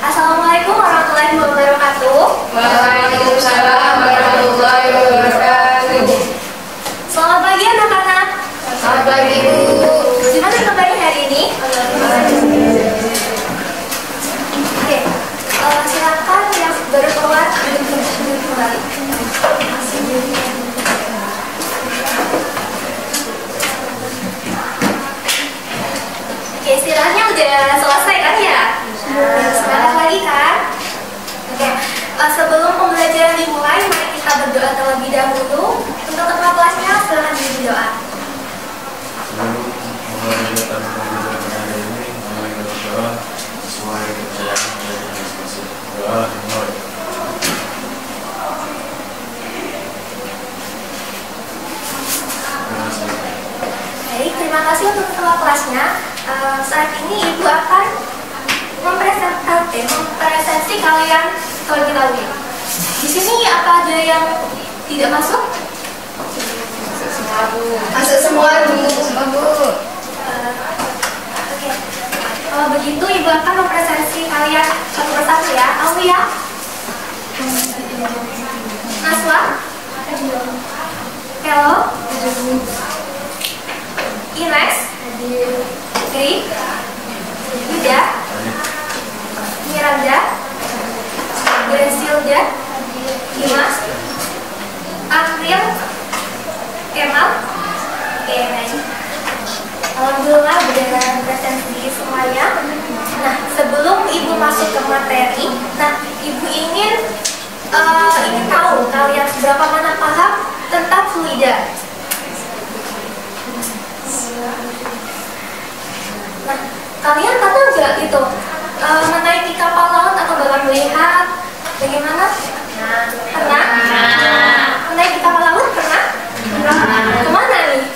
Assalamualaikum warahmatullahi wabarakatuh. Waalaikumsalam warahmatullahi wabarakatuh. Selamat pagi anak-anak. Selamat pagi Bu. Gimana kabarnya hari ini? Oke, silakan yang baru keluar duduk kembali. Oke, istirahatnya udah selesai kan ya? Semangat lagi kan? Oke, sebelum pembelajaran dimulai, mari kita berdoa terlebih dahulu. Untuk ketua kelasnya, silakan diri doa. Baik, terima kasih untuk ketua kelasnya. Saat ini Ibu akan mempresentasi kalian terlebih dahulu. Di sini apa ada yang tidak masuk? Masuk semua Bu. Masuk semua Bu. Oke. Kalau begitu Ibu akan mempresentasi kalian satu persatu ya. Aulia, Naswa, Hello, Ines, Gri, Yuda, Miranda, Gresilda, Dimas, April, Kemal. Oke, baik. Alhamdulillah udah presentasi semuanya. Nah, sebelum Ibu masuk ke materi, Ibu ingin tahu kalian seberapa mana paham tentang fluida. Nah, kalian pernah nggak gitu menaiki kapal laut atau bahkan melihat bagaimana? Pernah? Menaiki kapal laut pernah? Kemana nih?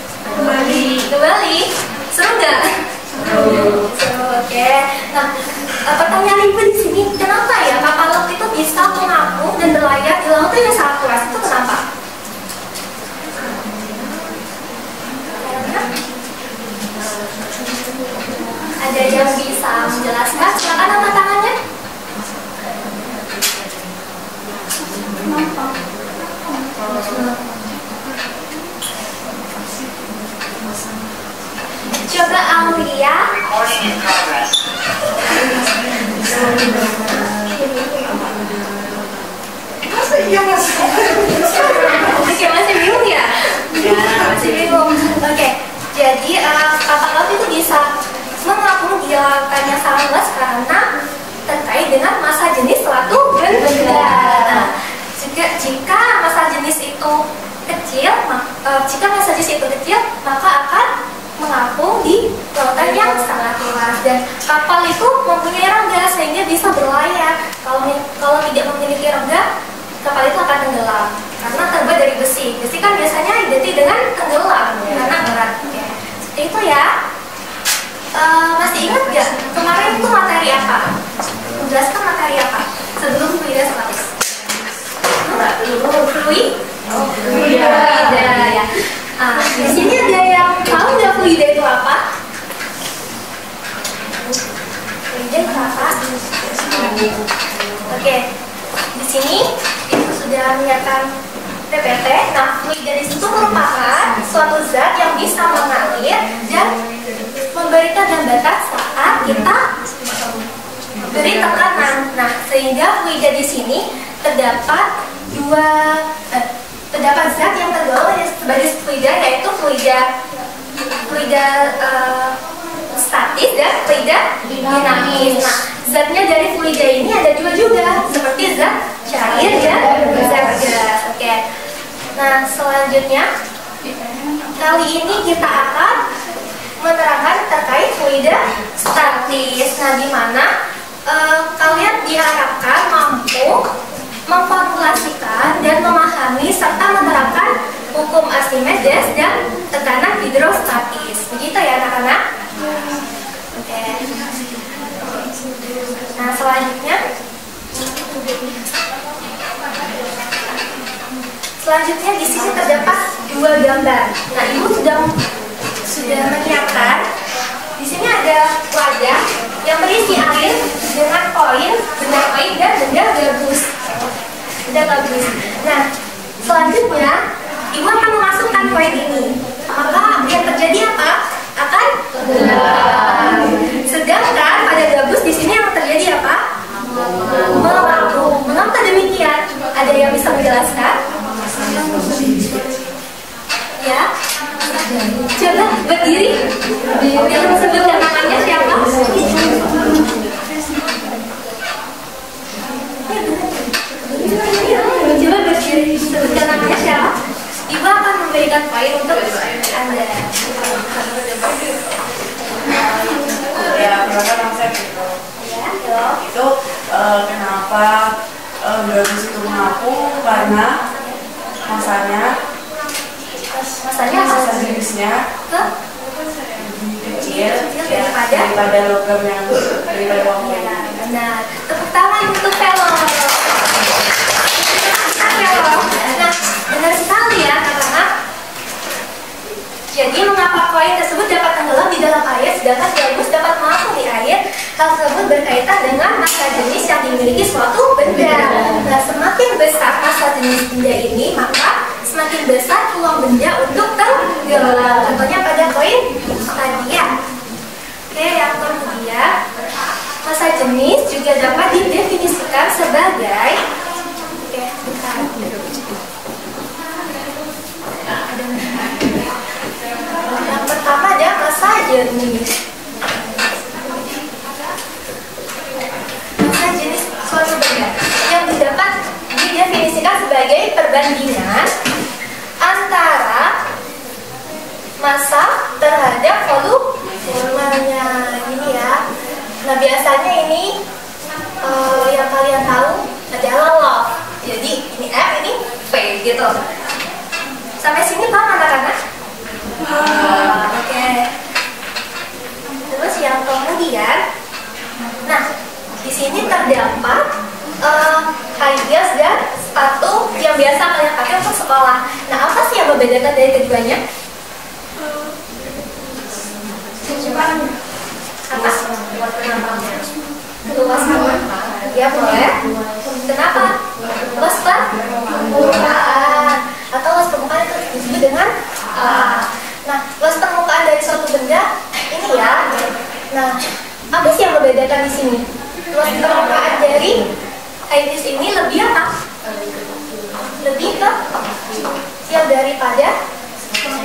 Ke Bali. Seru nggak? Seru. Oke. Nah, pertanyaan Ibu di sini, kenapa ya kapal laut itu bisa mengapung dan berlayar di lautan yang sangat luas? Itu kenapa? Ada yang bisa menjelaskan? Silakan angkat tangannya. Coba Aulia. Oke, masih bingung ya? Masih bingung. Oke, jadi kapal laut itu bisa mengapung di lautan yang sangat luas karena terkait dengan massa jenis suatu benda. Nah, jika massa jenis itu kecil, maka akan mengapung di lautan yang sangat luas, dan kapal itu mempunyai rongga sehingga bisa berlayar. Kalau tidak memiliki rongga, kapal itu akan tenggelam karena terbuat dari besi. Besi kan biasanya identik dengan tenggelam karena berat. Oke. Seperti itu ya. Masih ingat nggak kemarin itu materi apa? Menjelaskan materi apa sebelum fluida statis? Fluida ya. Di sini ada yang tahu nggak fluida itu apa? Fluida itu apa? Oke, di sini itu sudah menyiapkan PPT. Nah, fluida di situ merupakan suatu zat yang bisa mengalir dan memberikan hambatan saat kita beri tekanan. Nah, sehingga fluida di sini terdapat zat yang tergolong sebagai fluida, yaitu fluida statis dan fluida dinamis. Nah, zatnya dari fluida ini ada dua juga, seperti zat cair dan zat gas. Oke. Nah, selanjutnya kali ini kita akan menerangkan terkait fluida statis. Nah, di mana kalian diharapkan mampu memformulasikan dan memahami serta menerapkan hukum Archimedes dan tekanan hidrostatis. Begitu ya anak-anak? Oke. Nah, selanjutnya di sini terdapat dua gambar. Nah, Ibu sudah menyiapkan. Di sini ada wadah yang berisi air dengan koin yang bisa menjelaskan? Ya, coba berdiri. Yang sebutkan namanya siapa? Coba berdiri, sebutkan namanya siapa? Ibu akan memberikan poin untuk Anda. Ya, perasaan konsep gitu. Ya, Itu kenapa bagus itu mengapung karena masanya masa jenisnya ke kecil ya, daripada daripada logam yang daripada uang koin. benar. Tepuk tangan untuk Velo. Nah, benar sekali ya anak-anak. Jadi mengapa koin tersebut dapat tenggelam di dalam air sedangkan gabus dapat mengapung di air? Hal tersebut berkaitan dengan massa jenis yang dimiliki suatu benda. Nah, semakin besar massa jenis benda ini, maka semakin besar peluang benda untuk tenggelam. Contohnya pada koin tadi ya. Oke, yang kemudian massa jenis juga dapat didefinisikan sebagai yang pertama ada massa jenis. Massa jenis suatu benda yang dapat didefinisikan sebagai perbandingan antara massa terhadap volumenya. Ini ya. Nah, biasanya ini yang kalian tahu adalah love. Jadi ini F, ini V gitu. Sampai sini paham anak-anak? Oke. Terus yang kemudian, nah di sini terdapat high heels dan sepatu yang biasa kalian pakai untuk sekolah. Nah, apa sih yang membedakan dari keduanya? Apa? Luas permukaan. Ya boleh. Kenapa? Luas permukaan. Atau luas permukaan itu disebut dengan nah, luas permukaan dari suatu benda ini ya. Nah, apa sih yang membedakan di sini? Luas permukaan dari iris ini lebih apa? Lebih kecil daripada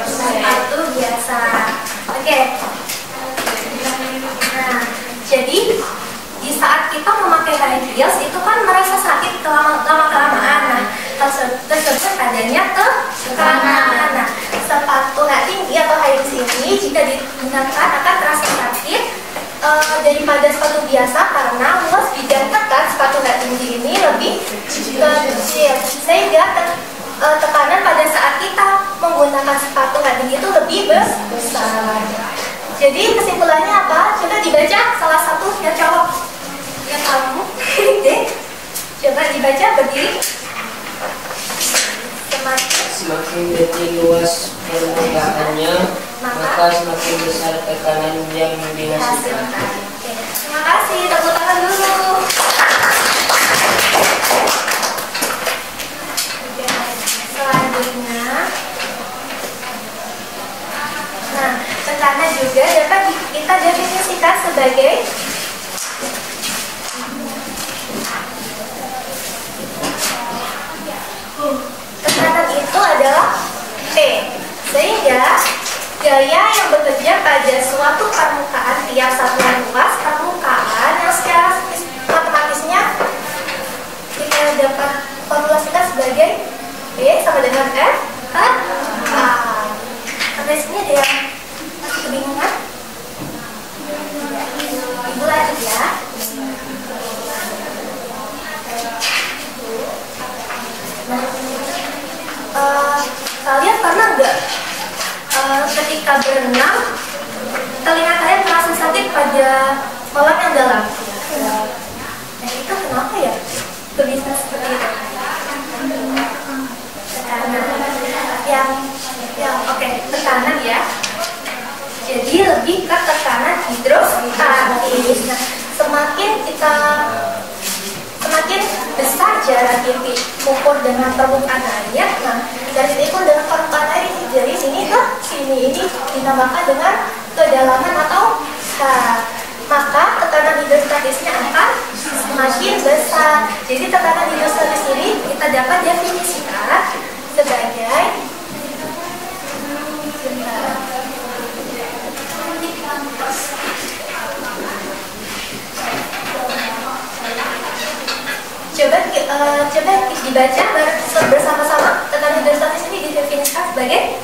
sepatu biasa. Oke. Nah, jadi di saat kita memakai high heels itu kan merasa sakit lama-kelamaan. Nah, tersebut adanya kekeranan. Nah, sepatu hak tinggi atau high heels ini jika digunakan akan terasa sakit daripada sepatu biasa karena luas bidang tekan sepatu hak tinggi ini lebih kecil sehingga tekanan pada saat kita menggunakan sepatu hak tinggi itu lebih besar. Jadi kesimpulannya apa? Coba dibaca salah satu yang cowok yang kamu deh. Coba dibaca berdiri. Semakin detil luas permukaannya, maka semakin besar tekanan yang dihasilkan. Terima kasih, tepuk tangan dulu. Selanjutnya, nah, tekanan juga dapat kita definisikan sebagai tekanan itu adalah P, sehingga gaya yang bekerja pada suatu permukaan tiap satuan luas permukaan yang secara matematisnya kita dapat formulasikan sebagai P sama dengan F A. Sampai sini ada yang masih kebingungan? Ibu lanjut ya. Kalian pernah nggak ketika berenang telinga kalian merasa sakit pada kolam yang dalam? Nah, itu kenapa ya? Kok bisa seperti itu? Tekanan yang oke, tekanan ya. Jadi lebih ke tekanan hidrostatis. Nah, semakin besar jarak titik ukur dengan permukaan air. Nah, dari titik ukur dengan permukaan air ini dari sini ke sini ini ditambahkan dengan kedalaman atau maka tekanan hidrostatisnya akan semakin besar. Jadi tekanan hidrostatis ini kita dapat Coba dibaca bersama-sama. Tekanan hidrostatis ini didefinisikan sebagai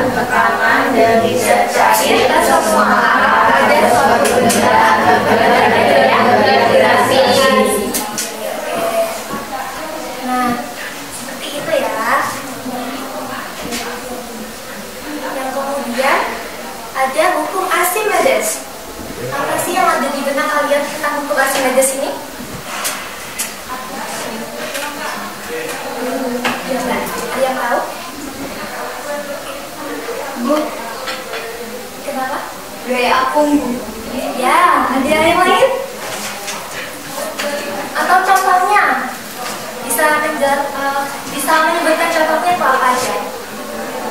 tekanan dari zat cair ke semua pada suatu benda bergravitasi. Nah, seperti itu ya. Yang kemudian ada hukum Archimedes. Apa sih yang ada di benak kalian tentang hukum Archimedes ini? Ada yang tahu? Bu, kenapa? Gaya apung. Ya, ada yang lain? Atau contohnya? Bisa menyebutkan contohnya itu apa aja?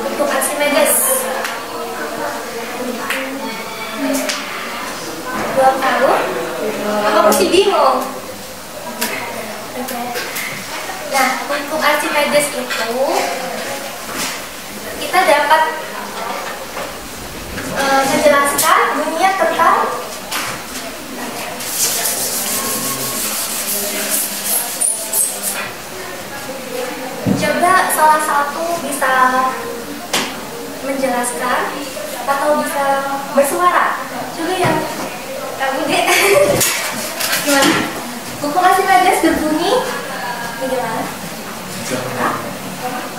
Hukum Archimedes. Belum tahu? Apa masih bingung? Oke. Nah, hukum Archimedes itu kita dapat menjelaskan dunia tentang coba salah satu bisa menjelaskan atau bisa bersuara. Coba yang kamu deh. Gimana? Hukum Archimedes berbunyi bagaimana?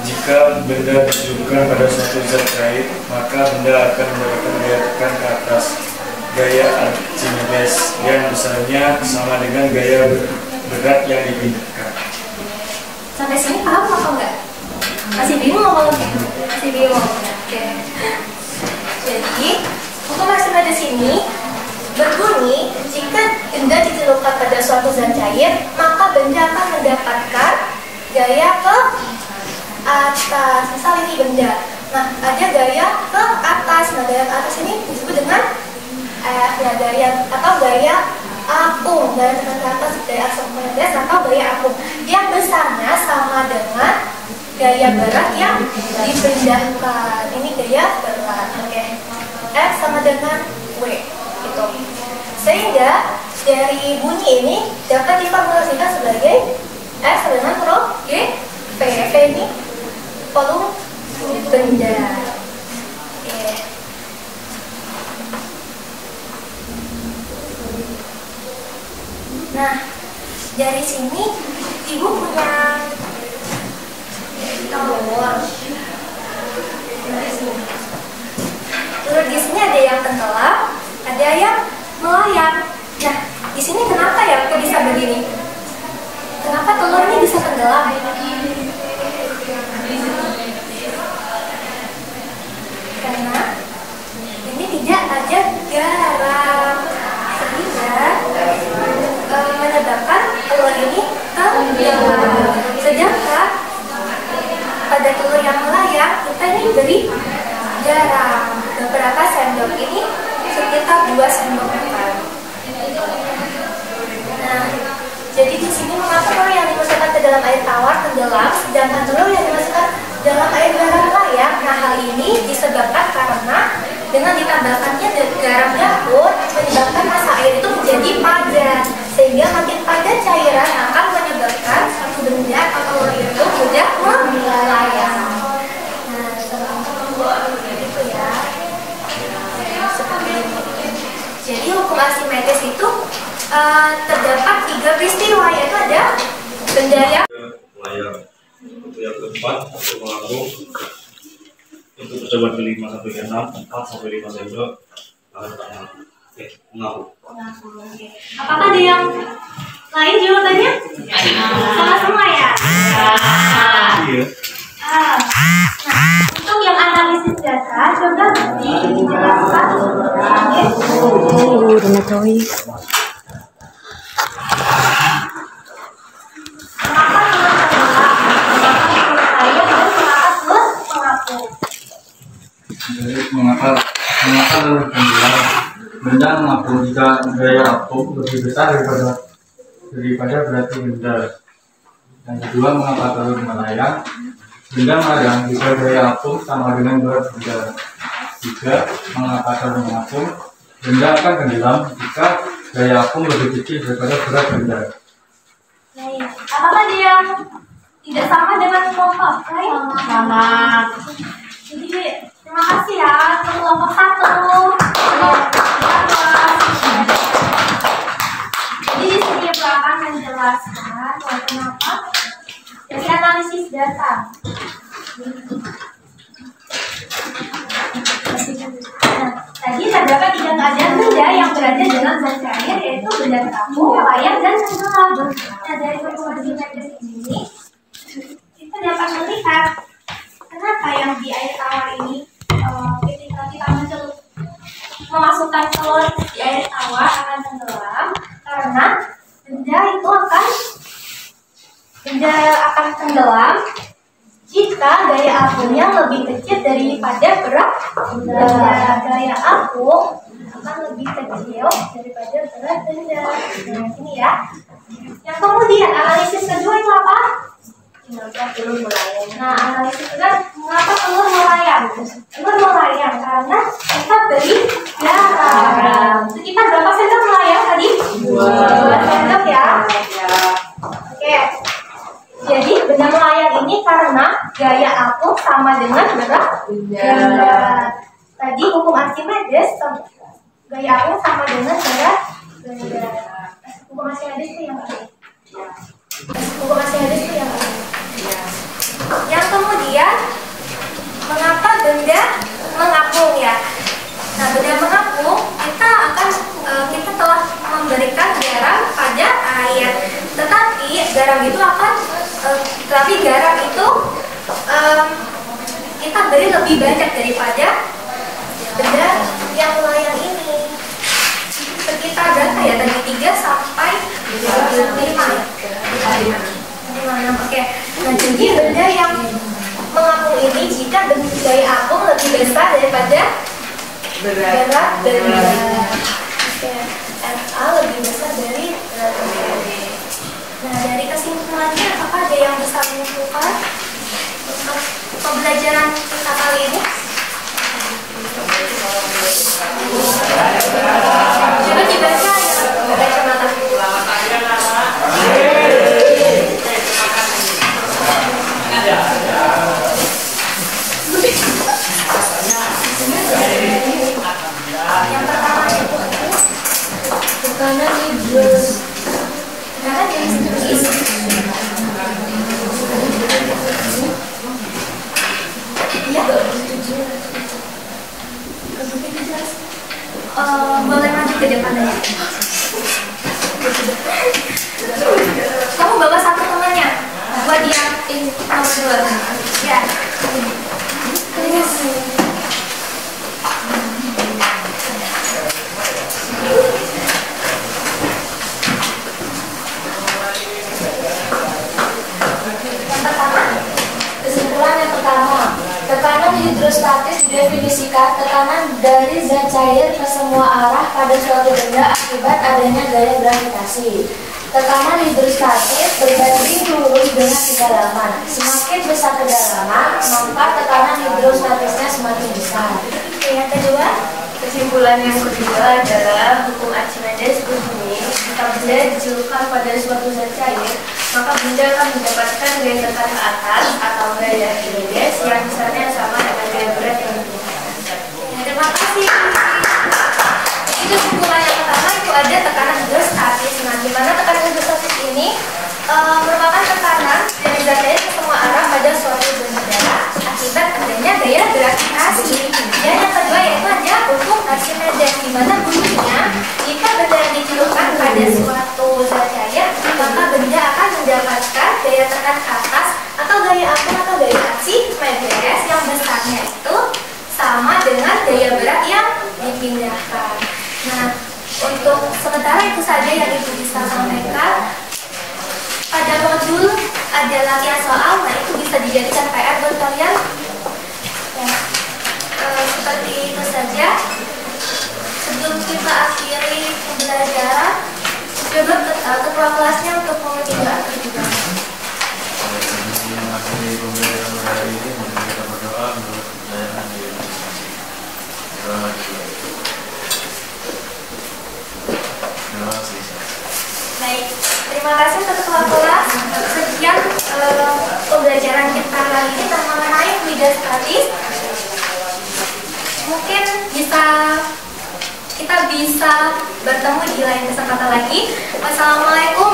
Jika benda dijatuhkan pada suatu zat cair, maka benda akan mendapatkan gaya tekan ke atas. Gaya Archimedes yang besarnya sama dengan gaya berat yang dipindahkan. Sampai sini paham atau enggak? Masih bingung apa? Masih bingung. Oke. Jadi hukum Archimedes ini berbunyi jika benda dicelupkan pada suatu zat cair, maka benda akan mendapatkan gaya ke atas. Misal ini benda, nah ada gaya ke atas. Nah gaya ke atas ini disebut dengan F, ya, gaya atau gaya apung. Gaya tekan ke atas, gaya Archimedes atau gaya apung yang besarnya sama dengan gaya berat yang dipindahkan. Ini gaya berat. Oke. F sama dengan W gitu. Sehingga dari bunyi ini dapat diformulasikan sebagai F sama dengan huruf G, P. P ini volume benda. Oke. Nah, dari sini ibu punya telur. Telur di sini ada yang tenggelam, ada yang melayang. Nah, di sini kenapa ya kok bisa begini? Kenapa telur ini bisa tenggelam? Karena ini tidak ada garam, sehingga menyebabkan telur ini tenggelam. Sedangkan pada telur yang melayang kita ini beri garam beberapa sendok, ini sekitar 2 sendok makan. Nah, jadi di sini mengapa telur yang dimasukkan ke dalam air tawar tenggelam, sedangkan telur yang dimasukkan dalam air garam melayang? Nah, hal ini disebabkan karena dengan ditambahkannya garam dapur menyebabkan massa air itu menjadi padat, sehingga makin padat cairan akan menyebabkan satu benda atau telur itu mudah melayang. Itu ya. Seperti ini. Jadi hukum Archimedes itu terdapat 3 peristiwa, yaitu ada benda yang Layar. Untuk yang keempat, untuk mengapung. Untuk percobaan ke-5 sampai ke-6, 4 sampai 5 sendok. Oke, mengapung. apakah ada yang lain jawabannya? Salah semua ya? Iya. Nah, untuk yang analisis data, coba dijelaskan. Mengapa telur tenggelam? Benda mengapung jika gaya apung lebih besar daripada berarti benda. Yang kedua, mengapa telur melayang? Benda melayang jika gaya apung sama dengan berat benda. Tiga, mengapa telur mengapung? Benda akan tenggelam jika gaya apung lebih kecil daripada berat benda. Apakah dia tidak sama dengan kelompok lain? Sama. Jadi terima kasih ya untuk kelompok 1. Jadi di sini Ibu akan menjelaskan kenapa dari analisis data. Tadi terdapat 3 keadaan benda yang berada dalam zat cair, yaitu benda terapung, layak, dan tenggelam. Nah, dari informasi medis ini kita dapat melihat kenapa yang di air tawar ini ketika kita memasukkan telur di air tawar akan tenggelam, karena benda akan tenggelam jika gaya apungnya lebih kecil daripada berat benda. Gaya apung akan lebih kecil daripada berat benda. Nah, ini ya. Yang kemudian analisis kedua itu apa? Telur melayang. Nah, analisis kedua, mengapa telur melayang? Telur melayang karena kita beri garam. Sekitar berapa sendok melayang tadi? 2 sendok ya. Oke. Jadi benda melayang ini karena gaya apung sama dengan berat benda. Tadi hukum Archimedes, gaya apung sama dengan berat benda. Hukum Archimedes itu yang apa? Hukum Archimedes itu yang apa? Yang kemudian, mengapa benda mengapung ya? Nah, benda mengapung kita telah memberikan garam pada air, tetapi garam itu kita beri lebih banyak daripada benda yang melayang ini. Sekitar berapa ya tadi? 3 sampai 5 ya? 5. Oke. Nah, jadi benda yang mengapung ini jika gaya apung lebih besar daripada berat benda. Oke. FA lebih besar dari berat benda. Nah, dari kesimpulannya apakah ada yang bisa menyimpulkan untuk pembelajaran kita kali ini? Coba dibaca ya, baca mata. Yang pertama itu tekanan hidros. Tekanan hidros. Ya, boleh maju ke depan ya. Kamu bawa satu temannya buat dia nomor 2. Ya. Tekanan hidrostatis didefinisikan tekanan dari zat cair ke semua arah pada suatu benda akibat adanya gaya gravitasi. Tekanan hidrostatis berbanding lurus dengan kedalaman. Semakin besar kedalaman, maka tekanan hidrostatisnya semakin besar. Yang kedua, kesimpulan yang kedua adalah hukum Archimedes berbunyi, jika benda dicelupkan pada suatu zat cair, maka benda akan mendapatkan gaya tekan ke atas atau gaya Archimedes yang besarnya sama dengan gaya berat yang ditentukan. Terima kasih. Itu kesimpulan yang pertama, itu ada tekanan hidrostatis. Nah, di mana tekanan hidrostatis ini merupakan tekanan dari zat cair ke semua arah pada suatu benda akibat adanya gaya gravitasi. Dan yang kedua yaitu ada hukum Archimedes, di mana bunyinya jika benda yang dicelupkan pada suatu zat cair, maka benda akan mendapatkan gaya tekan ke atas atau gaya apung atau gaya Archimedes yang besarnya itu sama dengan gaya berat yang dipindahkan. Nah, untuk sementara itu saja yang Ibu bisa sampaikan. Pada modul ada latihan soal, nah itu bisa dijadikan PR buat kalian. Ya, seperti itu saja. Sebelum kita akhiri pembelajaran, coba ketua kelasnya untuk memimpin doa terlebih dahulu. Mengakhiri pembelajaran hari ini, kita berdoa menurut pembelajaran di masing-masing. terima kasih untuk ketua kelas. Sekian pembelajaran kita kali ini tentang mengenai fluida statis. Mungkin kita bisa bertemu di lain kesempatan lagi. Wassalamualaikum